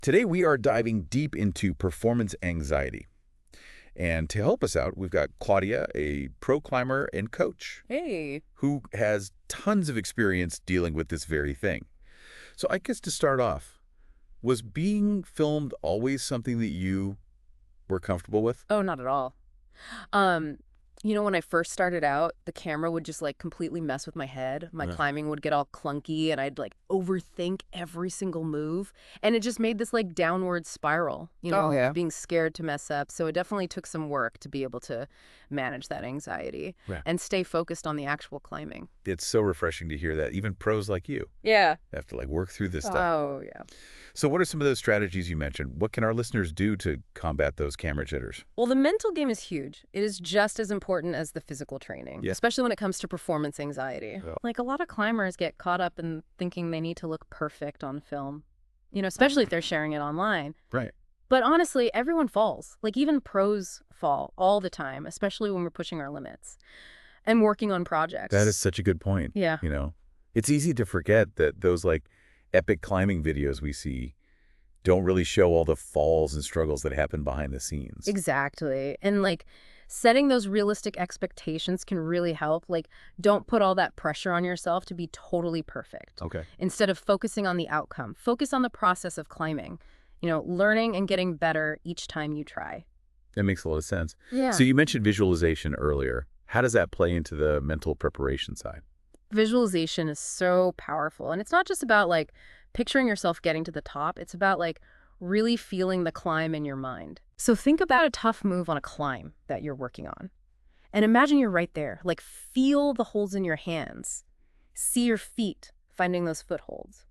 Today we are diving deep into performance anxiety. And to help us out, we've got Claudia, a pro climber and coach, Hey. who has tons of experience dealing with this very thing. So I guess to start off, was being filmed always something that you were comfortable with? Oh, not at all. Um, when I first started out, the camera would just like completely mess with my head. My Yeah. climbing would get all clunky and I'd like overthink every single move. And it just made this like downward spiral, Oh, yeah. being scared to mess up. So it definitely took some work to be able to manage that anxiety Right. and stay focused on the actual climbing. It's so refreshing to hear that even pros like you Yeah. have to work through this stuff. Oh, yeah. So what are some of those strategies you mentioned? What can our listeners do to combat those camera jitters? Well, the mental game is huge. It is just as important as the physical training, Yeah. especially when it comes to performance anxiety. Yeah. Like a lot of climbers get caught up in thinking they need to look perfect on film, especially if they're sharing it online. Right. But honestly, everyone falls. Like even pros fall all the time, especially when we're pushing our limits and working on projects. That is such a good point. Yeah. It's easy to forget that those epic climbing videos we see don't really show all the falls and struggles that happen behind the scenes. Exactly. And setting those realistic expectations can really help. Don't put all that pressure on yourself to be totally perfect. Okay. Instead of focusing on the outcome, focus on the process of climbing, learning and getting better each time you try. That makes a lot of sense. Yeah. So you mentioned visualization earlier. How does that play into the mental preparation side? Visualization is so powerful. And it's not just about picturing yourself getting to the top. It's about really feeling the climb in your mind. So think about a tough move on a climb that you're working on. And imagine you're right there. Feel the holes in your hands. See your feet finding those footholds.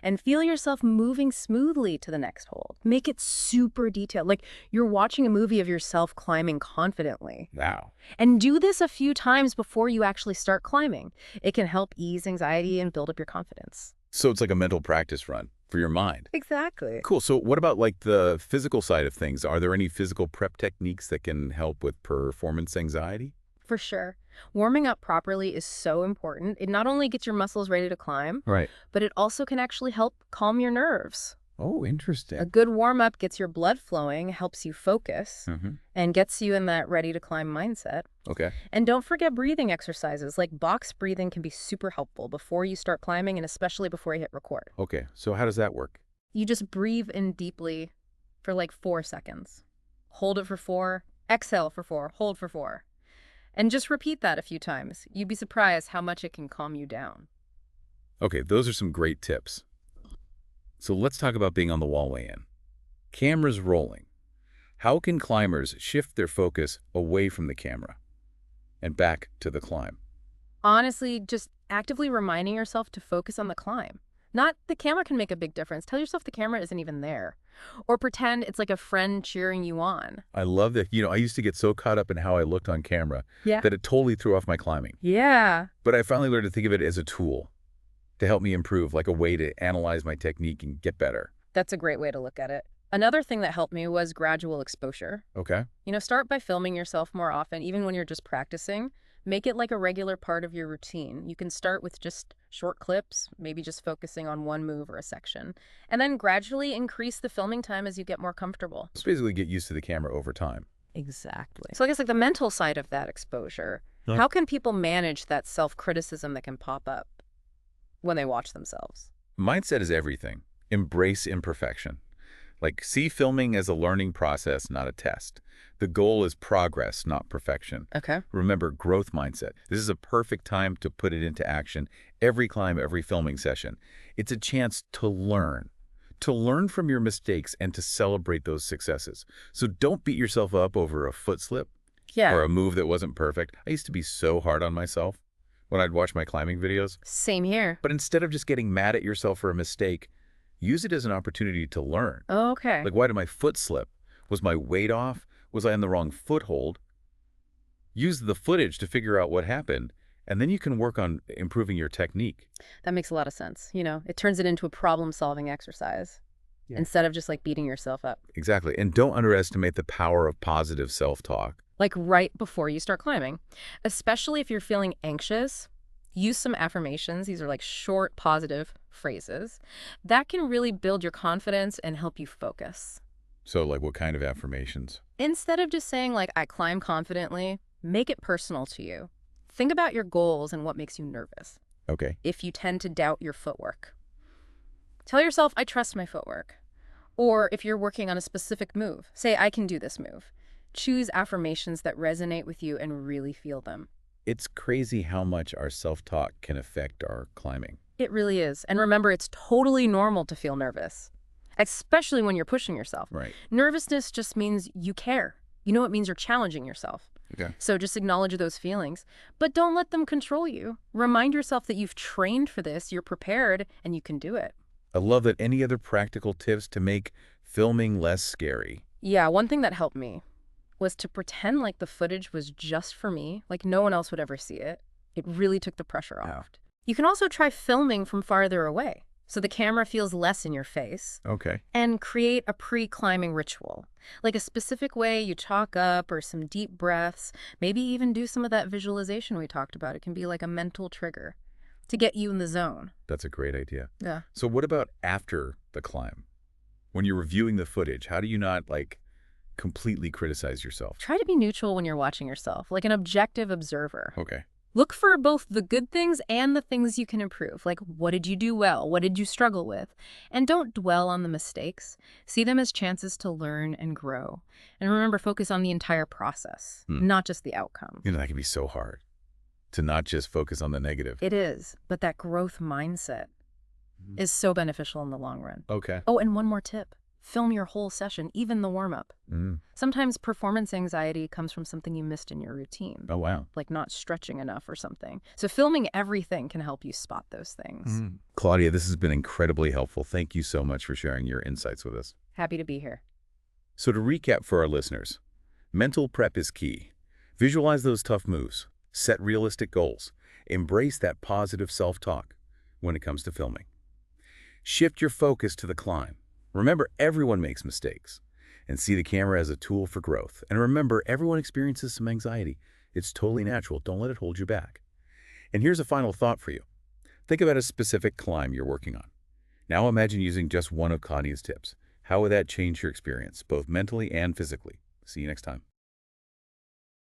And feel yourself moving smoothly to the next hold. Make it super detailed. Like you're watching a movie of yourself climbing confidently. Wow. And do this a few times before you actually start climbing. It can help ease anxiety and build up your confidence. So it's like a mental practice run for your mind. Exactly. Cool. So what about the physical side of things? Are there any physical prep techniques that can help with performance anxiety? For sure. Warming up properly is so important. It not only gets your muscles ready to climb, Right. but it also can actually help calm your nerves. Oh, interesting. A good warm-up gets your blood flowing, helps you focus, Mm-hmm. and gets you in that ready-to-climb mindset. Okay. And don't forget breathing exercises. Like box breathing can be super helpful before you start climbing and especially before you hit record. Okay. So how does that work? You just breathe in deeply for 4 seconds. Hold it for 4, exhale for 4, hold for 4. And just repeat that a few times. You'd be surprised how much it can calm you down. Okay, those are some great tips. So let's talk about being on the wall weigh-in. Cameras rolling. How can climbers shift their focus away from the camera and back to the climb? Honestly, just actively reminding yourself to focus on the climb. Not the camera can make a big difference. Tell yourself the camera isn't even there. Or pretend it's like a friend cheering you on. I love that. I used to get so caught up in how I looked on camera Yeah. that it totally threw off my climbing. Yeah. But I finally learned to think of it as a tool to help me improve, like a way to analyze my technique and get better. That's a great way to look at it. Another thing that helped me was gradual exposure. Okay? Start by filming yourself more often, even when you're just practicing. Make it like a regular part of your routine. You can start with just short clips, maybe just focusing on one move or a section, and then gradually increase the filming time as you get more comfortable. Just basically get used to the camera over time. Exactly. So I guess the mental side of that exposure, Yeah. how can people manage that self-criticism that can pop up when they watch themselves? Mindset is everything. Embrace imperfection. See filming as a learning process, not a test. The goal is progress, not perfection. Okay. Remember, growth mindset. This is a perfect time to put it into action. Every climb, every filming session. It's a chance to learn from your mistakes and to celebrate those successes. So don't beat yourself up over a foot slip Yeah. or a move that wasn't perfect. I used to be so hard on myself when I'd watch my climbing videos. Same here. But instead of just getting mad at yourself for a mistake, use it as an opportunity to learn. Okay. Why did my foot slip? Was my weight off? Was I on the wrong foothold? Use the footage to figure out what happened, and then you can work on improving your technique. That makes a lot of sense. It turns it into a problem-solving exercise instead of just beating yourself up. Exactly. And don't underestimate the power of positive self-talk. Right before you start climbing. Especially if you're feeling anxious, Use some affirmations. These are like short, positive phrases that can really build your confidence and help you focus. So, like, what kind of affirmations? Instead of just saying, like, I climb confidently, make it personal to you. Think about your goals and what makes you nervous. Okay. If you tend to doubt your footwork, tell yourself, I trust my footwork. Or if you're working on a specific move, say, I can do this move. Choose affirmations that resonate with you and really feel them. It's crazy how much our self-talk can affect our climbing. It really is. And remember, it's totally normal to feel nervous, especially when you're pushing yourself. Right. Nervousness just means you care. You know, it means you're challenging yourself. Okay. So just acknowledge those feelings, but don't let them control you. Remind yourself that you've trained for this, you're prepared, and you can do it. I love that. Any other practical tips to make filming less scary? Yeah, one thing that helped me was to pretend like the footage was just for me, like no one else would ever see it. It really took the pressure off. You can also try filming from farther away, so the camera feels less in your face, Okay. and create a pre-climbing ritual, like a specific way you chalk up or some deep breaths, maybe even do some of that visualization we talked about. It can be like a mental trigger to get you in the zone. That's a great idea. Yeah. So what about after the climb? When you're reviewing the footage, how do you not, like, completely criticize yourself? Try to be neutral when you're watching yourself, like an objective observer. Okay. Look for both the good things and the things you can improve, like what did you do well, what did you struggle with? And don't dwell on the mistakes. See them as chances to learn and grow. And remember, focus on the entire process, not just the outcome. You know, that can be so hard, to not just focus on the negative. It is, but that growth mindset is so beneficial in the long run. Okay. Oh, and one more tip. Film your whole session, even the warm-up. Sometimes performance anxiety comes from something you missed in your routine, Oh, wow. like not stretching enough or something. So filming everything can help you spot those things. Claudia, this has been incredibly helpful. Thank you so much for sharing your insights with us. Happy to be here. So to recap for our listeners, mental prep is key. Visualize those tough moves. Set realistic goals. Embrace that positive self-talk when it comes to filming. Shift your focus to the climb. Remember, everyone makes mistakes. And see the camera as a tool for growth. And remember, everyone experiences some anxiety. It's totally natural. Don't let it hold you back. And here's a final thought for you. Think about a specific climb you're working on. Now imagine using just one of Claudia's tips. How would that change your experience, both mentally and physically? See you next time.